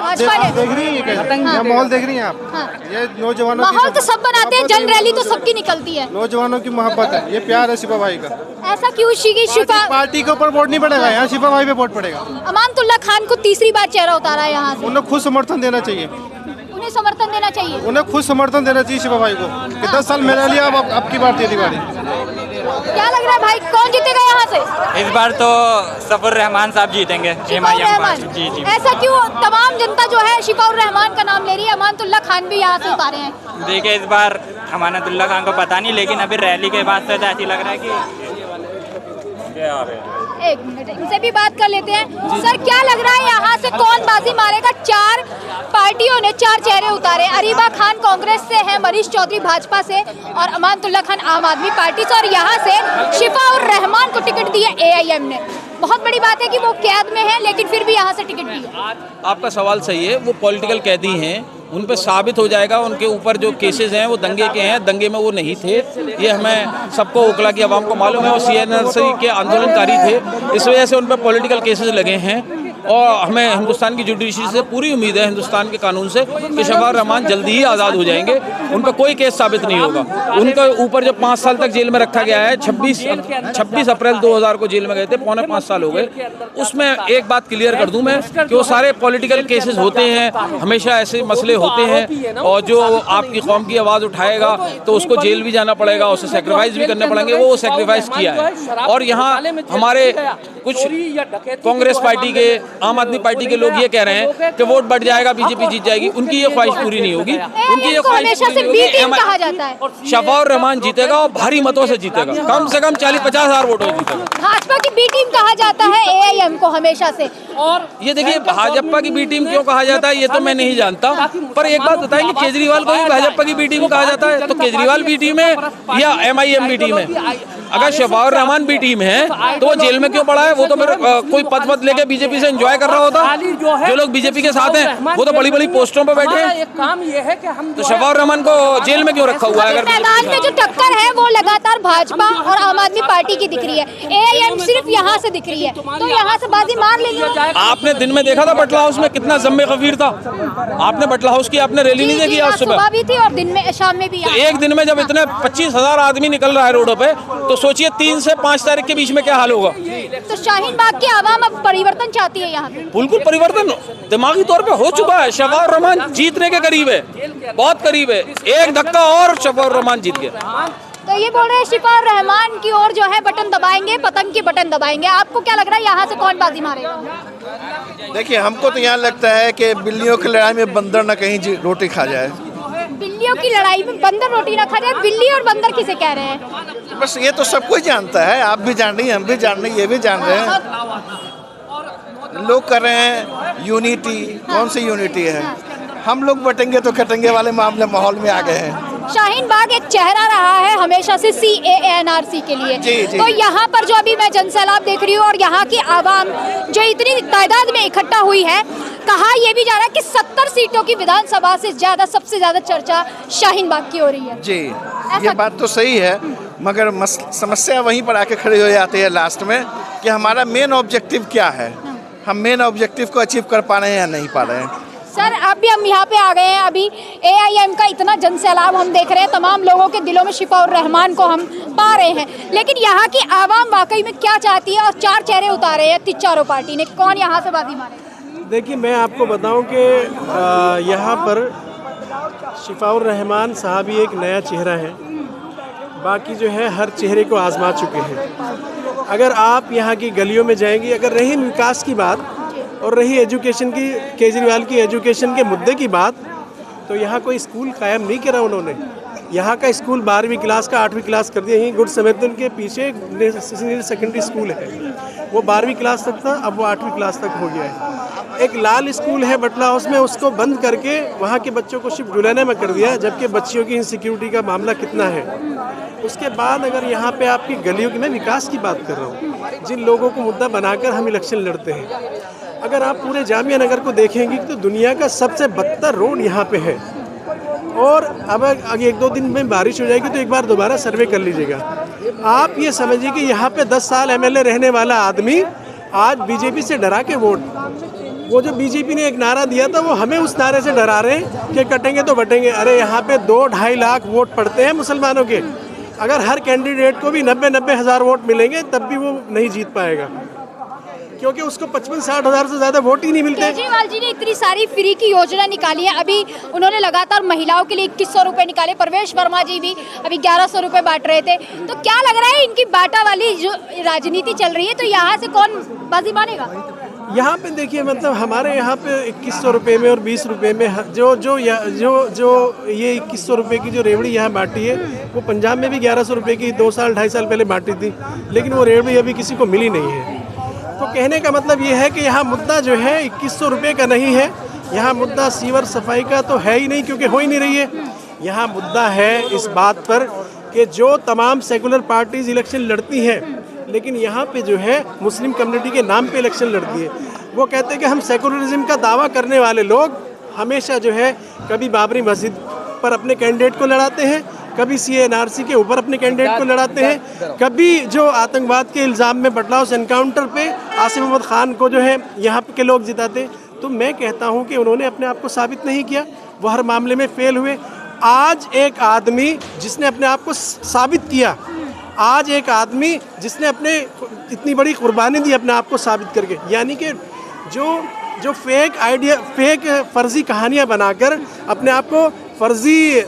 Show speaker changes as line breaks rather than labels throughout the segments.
भाजपा ने
देख रही है क्या माहौल देख रही हैं आप?
हाँ।
ये नौजवानों
माहौल तो सब बनाते हैं, जन रैली तो सबकी निकलती है।
नौजवानों की मोहब्बत है, ये प्यार है शिफा भाई का।
ऐसा क्यों शिफा
पार्टी के ऊपर वोट नहीं पड़ेगा, यहाँ शिफा भाई पे वोट पड़ेगा।
अमानतुल्लाह खान को तीसरी बार चेहरा उतारा है यहाँ से,
उन्हें खुद समर्थन देना चाहिए,
उन्हें समर्थन देना चाहिए।
उन्हें खुद समर्थन देना चाहिए शिफा भाई को कि 10 साल मेरा लिया, अब की बार तेरी बारी।
क्या लग रहा है भाई, कौन जीतेगा यहाँ से?
इस बार तो सफर रहमान साहब जीतेंगे।
शिफाउर रहमान।
जी जी।
ऐसा क्यों? तमाम जनता जो है शिफाउर रहमान का नाम ले रही है, अमानतुल्लाह खान भी यहाँ से उतारे हैं।
देखिए इस बार अमानतुल्लाह खान को पता नहीं, लेकिन अभी रैली के बाद से ऐसी लग रहा है कि
एक मिनट इनसे भी बात कर लेते हैं। सर क्या लग रहा है यहाँ से कौन बाजी मारेगा? 4 पार्टियों ने 4 चेहरे उतारे। अरीबा खान कांग्रेस से है, मनीष चौधरी भाजपा से और अमानतुल्लाह खान आम आदमी पार्टी से, और यहाँ से शिफाउर रहमान को टिकट दी है AIM ने। बहुत बड़ी बात है कि वो कैद में है, लेकिन फिर भी यहाँ से टिकट दी है।
आपका सवाल सही है, वो पॉलिटिकल कैदी हैं, उन पर साबित हो जाएगा। उनके ऊपर जो केसेस हैं वो दंगे के हैं, दंगे में वो नहीं थे, ये हमें सबको ओखला की आवाम को मालूम है। वो CNRC के आंदोलनकारी थे, इस वजह से उन पर पॉलिटिकल केसेस लगे हैं। और हमें हिंदुस्तान की जुडिशरी से पूरी उम्मीद है, हिंदुस्तान के कानून से, कि शिफाउर रहमान जल्दी ही आज़ाद हो जाएंगे। उन पर कोई केस साबित नहीं होगा। उनके ऊपर जो 5 साल तक जेल में रखा गया है, 26 अप्रैल 2000 को जेल में गए थे, पौने 5 साल हो गए। उसमें एक बात क्लियर कर दूं मैं कि वो सारे पॉलिटिकल केसेस होते हैं, हमेशा ऐसे मसले होते हैं, और जो आपकी कौम की आवाज़ उठाएगा तो उसको जेल भी जाना पड़ेगा, उसे सेक्रीफाइस भी करने पड़ेंगे। वो सेक्रीफाइस किया है। और यहाँ हमारे कुछ कांग्रेस पार्टी के, आम आदमी पार्टी के लोग ये कह रहे हैं कि वोट बढ़ जाएगा, बीजेपी जीत जाएगी। उनकी ये ख्वाहिश पूरी नहीं होगी। उनकी ये ख्वाहिश पूरी नहीं होगी। शिफाउर रहमान जीतेगा और भारी मतों से जीतेगा, कम से कम 40-50 हज़ार वोटों से जीतेगा।
भाजपा की बी टीम कहा जाता है AIM को हमेशा से।
और ये देखिए, भाजपा की बी टीम क्यों कहा जाता है ये तो मैं नहीं जानता, पर एक बात बताएंगे, केजरीवाल को भी भाजपा की बी टीम कहा जाता है। तो केजरीवाल बी टीम है या MIM बी टीम है? अगर शिफाउर रहमान बी टीम है तो वो जेल में क्यों पड़ा है? वो तो मेरे कोई पद लेके बीजेपी से एंजॉय कर रहा होता। जो लोग बीजेपी के साथ हैं वो तो बड़ी बड़ी पोस्टों पर बैठे हैं।
काम ये है कि हम
तो शिफाउर रहमान को जेल में क्यों रखा हुआ है? अगर
मैदान में जो टक्कर है वो लगातार भाजपा और आम आदमी पार्टी की दिख रही है, AIM सिर्फ यहाँ से दिख रही है, तो यहाँ से बाजी मार लेगी।
आपने दिन में देखा था बटला हाउस में कितना जम्मे खफीर था? आपने बटला हाउस की आपने रैली नहीं देखी आज सुबह
भी थी और दिन में शाम में भी।
तो एक दिन में जब इतने 25,000 आदमी निकल रहा है रोडों पे, तो सोचिए 3 से 5 तारीख के बीच में क्या हाल होगा।
तो शाहीन बाग की आवाम अब परिवर्तन चाहती है यहाँ पे।
बिल्कुल परिवर्तन दिमागी तौर पे हो चुका है। शिफाउर रहमान जीतने के करीब है, बहुत करीब है। एक धक्का और शिफाउर रहमान जीत गया।
तो ये बोल रहे हैं शिफाउर रहमान की ओर जो है बटन दबाएंगे, पतंग की बटन दबाएंगे। आपको क्या लग रहा है यहाँ से कौन बाजी मारेगा?
देखिए, हमको तो यहाँ लगता है कि बिल्लियों की लड़ाई में बंदर न कहीं रोटी खा जाए।
बिल्लियों की लड़ाई में बंदर रोटी ना खा जाए? बिल्ली और बंदर किसे कह रहे हैं?
बस ये तो सब कोई जानता है, आप भी जान रही हैं, हम भी जान रहे हैं, ये भी जान रहे हैं। लोग कर रहे हैं यूनिटी, कौन सी यूनिटी है? हम लोग बटेंगे तो कटेंगे वाले मामले माहौल में आ गए हैं।
शाहीन बाग एक चेहरा रहा है हमेशा से CAA-NRC के लिए।
जी, जी।
तो यहाँ पर जो अभी मैं जनसैलाब देख रही हूँ और यहाँ की आवाम जो इतनी तादाद में इकट्ठा हुई है, कहा यह भी जा रहा है कि 70 सीटों की विधानसभा से ज्यादा, सबसे ज्यादा चर्चा शाहीन बाग की हो रही है।
जी, ये बात तो सही है, मगर समस्या वहीं पर आके खड़ी हो जाती है लास्ट में कि हमारा मेन ऑब्जेक्टिव क्या है, हम मेन ऑब्जेक्टिव को अचीव कर पा रहे हैं या नहीं पा रहे हैं।
सर अभी हम यहाँ पे आ गए हैं, अभी AIM का इतना जनसैलाब हम देख रहे हैं, तमाम लोगों के दिलों में शिफाउर रहमान को हम पा रहे हैं, लेकिन यहाँ की आवाम वाकई में क्या चाहती है? और 4 चेहरे उतारे हैं चारों पार्टी ने, कौन यहाँ से बाजी मारेगा?
देखिए, मैं आपको बताऊं कि यहाँ पर शिफाउर रहमान साहब ही एक नया चेहरा है, बाकी जो है हर चेहरे को आजमा चुके हैं। अगर आप यहाँ की गलियों में जाएंगी, अगर रही विकास की बात और रही एजुकेशन की, केजरीवाल की एजुकेशन के मुद्दे की बात, तो यहाँ कोई स्कूल कायम नहीं करा उन्होंने। यहाँ का स्कूल 12वीं क्लास का 8वीं क्लास कर दिया। यहीं गुड समैरिटन के पीछे सीनियर सेकेंडरी स्कूल है, वो 12वीं क्लास तक था, अब वो 8वीं क्लास तक हो गया है। एक लाल स्कूल है बटला हाउस में, उसको बंद करके वहाँ के बच्चों को सिर्फ जुलाने में कर दिया, जबकि बच्चियों की इनसिक्योरिटी का मामला कितना है। उसके बाद अगर यहाँ पे आपकी गलियों की, मैं विकास की बात कर रहा हूँ, जिन लोगों को मुद्दा बनाकर हम इलेक्शन लड़ते हैं, अगर आप पूरे जामिया नगर को देखेंगे तो दुनिया का सबसे बदतर रोड यहाँ पे है। और अब अगर 1-2 दिन में बारिश हो जाएगी तो एक बार दोबारा सर्वे कर लीजिएगा। आप ये समझिए कि यहाँ पे 10 साल MLA रहने वाला आदमी आज बीजेपी से डरा के वोट वो जो बीजेपी ने एक नारा दिया था वो हमें उस नारे से डरा रहे हैं कि कटेंगे तो बटेंगे। अरे यहाँ पे 2-2.5 लाख वोट पड़ते हैं मुसलमानों के। अगर हर कैंडिडेट को भी 90-90 हज़ार वोट मिलेंगे तब भी वो नहीं जीत पाएगा, क्योंकि उसको 55-60 हज़ार से ज़्यादा वोट ही नहीं मिलते।
केजरीवाल जी ने इतनी सारी फ्री की योजना निकाली है। अभी उन्होंने लगातार महिलाओं के लिए 2100 रुपये निकाले। प्रवेश वर्मा जी भी अभी 1100 रुपये बांट रहे थे। तो क्या लग रहा है इनकी बाटा वाली जो राजनीति चल रही है, तो यहाँ से कौन बाजी मानेगा?
यहाँ पे देखिए, मतलब हमारे यहाँ पे 2100 रुपये में और 20 रुपये में जो ये 2100 रुपये की जो रेवड़ी यहाँ बांटी है, वो पंजाब में भी 1100 रुपये की 2-2.5 साल पहले बांटी थी, लेकिन वो रेवड़ी अभी किसी को मिली नहीं है। तो कहने का मतलब ये है कि यहाँ मुद्दा जो है 2100 रुपये का नहीं है, यहाँ मुद्दा सीवर सफाई का तो है ही नहीं, क्योंकि हो ही नहीं रही है। यहाँ मुद्दा है इस बात पर कि जो तमाम सेकुलर पार्टीज इलेक्शन लड़ती हैं, लेकिन यहाँ पे जो है मुस्लिम कम्युनिटी के नाम पे इलेक्शन लड़ती है। वो कहते हैं कि हम सेकुलरिज्म का दावा करने वाले लोग हमेशा जो है कभी बाबरी मस्जिद पर अपने कैंडिडेट को लड़ाते हैं, कभी CNRC के ऊपर अपने कैंडिडेट को लड़ाते हैं, कभी जो आतंकवाद के इल्ज़ाम में बटलाउस एनकाउंटर पे आसिम अहमद खान को जो है यहाँ के लोग जिताते। तो मैं कहता हूँ कि उन्होंने अपने आप को साबित नहीं किया, वो हर मामले में फेल हुए। आज एक आदमी जिसने अपने आप को साबित किया, आज एक आदमी जिसने अपने इतनी बड़ी कुर्बानी दी अपने आप को साबित करके, यानी कि जो फेक आइडिया, फेक फर्जी कहानियाँ बनाकर अपने आप को फर्जी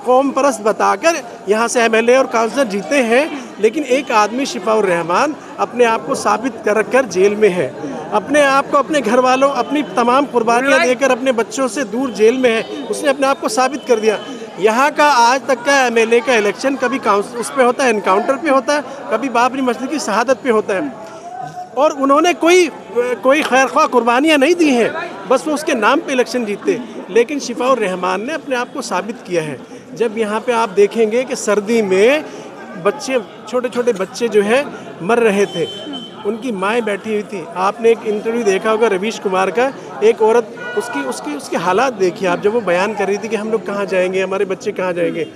कौम परस्त बताकर यहाँ से MLA और काउंसलर जीते हैं, लेकिन एक आदमी शिफाउर रहमान अपने आप को साबित कर जेल में है, अपने आप को, अपने घर वालों, अपनी तमाम कुर्बानियाँ देकर अपने बच्चों से दूर जेल में है। उसने अपने आप को साबित कर दिया। यहाँ का आज तक का MLA का इलेक्शन कभी उस पे होता है, एनकाउंटर पे होता है, कभी बाबरी मस्जिद की शहादत पे होता है, और उन्होंने कोई खैरख्वाह कुर्बानियाँ नहीं दी हैं, बस वो उसके नाम पे इलेक्शन जीते। लेकिन शिफाउर रहमान ने अपने आप को साबित किया है। जब यहाँ पे आप देखेंगे कि सर्दी में बच्चे, छोटे छोटे बच्चे जो है मर रहे थे, उनकी माएँ बैठी हुई थी। आपने एक इंटरव्यू देखा होगा रवीश कुमार का, एक औरत, उसकी हालात देखिए आप, जब वो बयान कर रही थी कि हम लोग कहाँ जाएंगे, हमारे बच्चे कहाँ जाएंगे,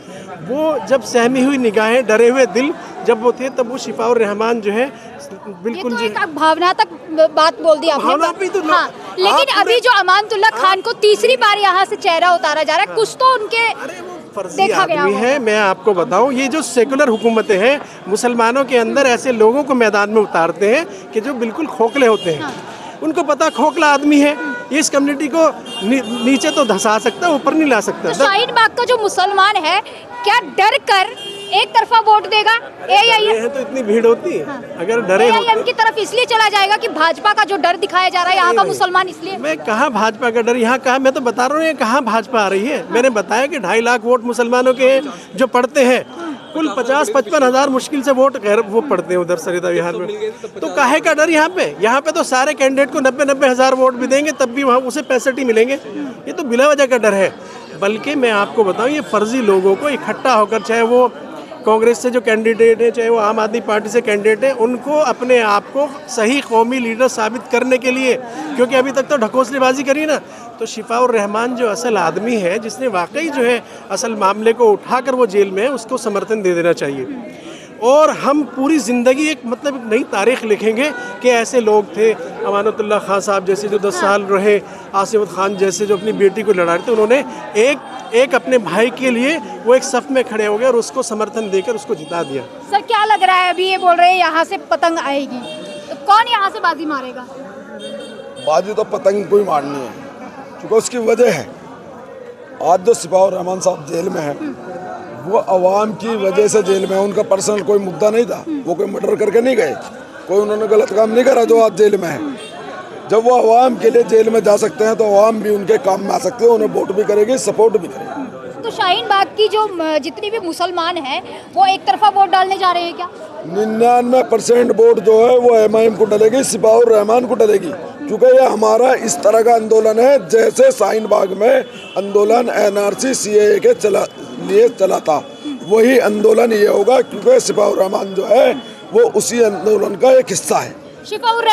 वो जब सहमी हुई निगाहें, डरे हुए दिल जब वो थे, तब वो शिफाउर रहमान जो है बिल्कुल
ये तो एक भावनात्मक बात बोल दी आपने।
तो
हाँ, लेकिन अभी जो अमानतुल्लाह खान को तीसरी बार यहाँ से चेहरा उतारा जा रहा है, कुछ तो उनके
फर्जी आदमी है। मैं आपको बताऊं, ये जो सेकुलर हुकूमतें हैं, मुसलमानों के अंदर ऐसे लोगों को मैदान में उतारते हैं कि जो बिल्कुल खोखले होते हैं। उनको पता खोखला आदमी है, ये इस कम्युनिटी को नीचे तो धंसा सकता, ऊपर नहीं ला सकता।
तो शाहीन बाग का जो मुसलमान है, क्या डर कर एक तरफा वोट देगा?
AIM तो इतनी भीड़ होती है, अगर डरे
AIM की तरफ इसलिए चला जाएगा कि भाजपा का जो डर दिखाया जा रहा है यहाँ का मुसलमान, इसलिए।
मैं कहाँ भाजपा का डर, यहाँ कहाँ, मैं तो बता रहा हूँ कहाँ भाजपा आ रही है। मैंने बताया कि 2.5 लाख वोट मुसलमानों के जो पड़ते हैं, कुल 50-55 हज़ार मुश्किल से वोट वो पड़ते हैं उधर सरिता विहार में। तो काहे का डर यहाँ पे? यहाँ पे तो सारे कैंडिडेट को 90-90 हज़ार वोट भी देंगे तब भी वहाँ उसे 65 ही मिलेंगे। ये तो बिला वजह का डर है। बल्कि मैं आपको बताऊँ, ये फर्जी लोगों को इकट्ठा होकर, चाहे वो कांग्रेस से जो कैंडिडेट है, चाहे वो आम आदमी पार्टी से कैंडिडेट है, उनको अपने आप को सही कौमी लीडर साबित करने के लिए, क्योंकि अभी तक तो ढकोसलेबाजी करी ना, तो शिफाउर रहमान जो असल आदमी है, जिसने वाकई जो है असल मामले को उठाकर वो जेल में है, उसको समर्थन दे देना चाहिए। और हम पूरी ज़िंदगी एक नई तारीख लिखेंगे कि ऐसे लोग थे, अमानतुल्लाह खान साहब जैसे जो 10 साल रहे, आसिम अहमद खान जैसे जो अपनी बेटी को लड़ा रहे थे, उन्होंने एक अपने भाई के लिए वो एक सफ़ में खड़े हो गए और उसको समर्थन देकर उसको जिता दिया।
सर क्या लग रहा है, अभी ये बोल रहे हैं यहाँ से पतंग आएगी, तो कौन यहाँ से बाजी मारेगा?
बाजी तो पतंग कोई मारनी है, क्योंकि उसकी वजह है, आज जो शिफाउर रहमान साहब जेल में है, वो अवाम की वजह से जेल में है। उनका पर्सनल कोई मुद्दा नहीं था, वो कोई मर्डर करके नहीं गए, कोई उन्होंने गलत काम नहीं करा जो आज जेल में है। जब वो अवाम के लिए जेल में जा सकते हैं, तो अवाम भी उनके काम में आ सकते हैं, उन्हें वोट भी करेगी, सपोर्ट भी करेगी।
तो शाहीन बाग की जो जितनी भी मुसलमान हैं, वो एक तरफा वोट डालने जा रहे हैं क्या?
99% वोट जो है वो MIM को डलेगी, शिफाउर रहमान को डलेगी, क्योंकि ये हमारा इस तरह का आंदोलन है जैसे शाहीन बाग में आंदोलन NRC CAA के लिए चला था, वही आंदोलन ये होगा, क्योंकि शिफाउर रहमान जो है वो उसी आंदोलन का एक हिस्सा है।
शिफाउर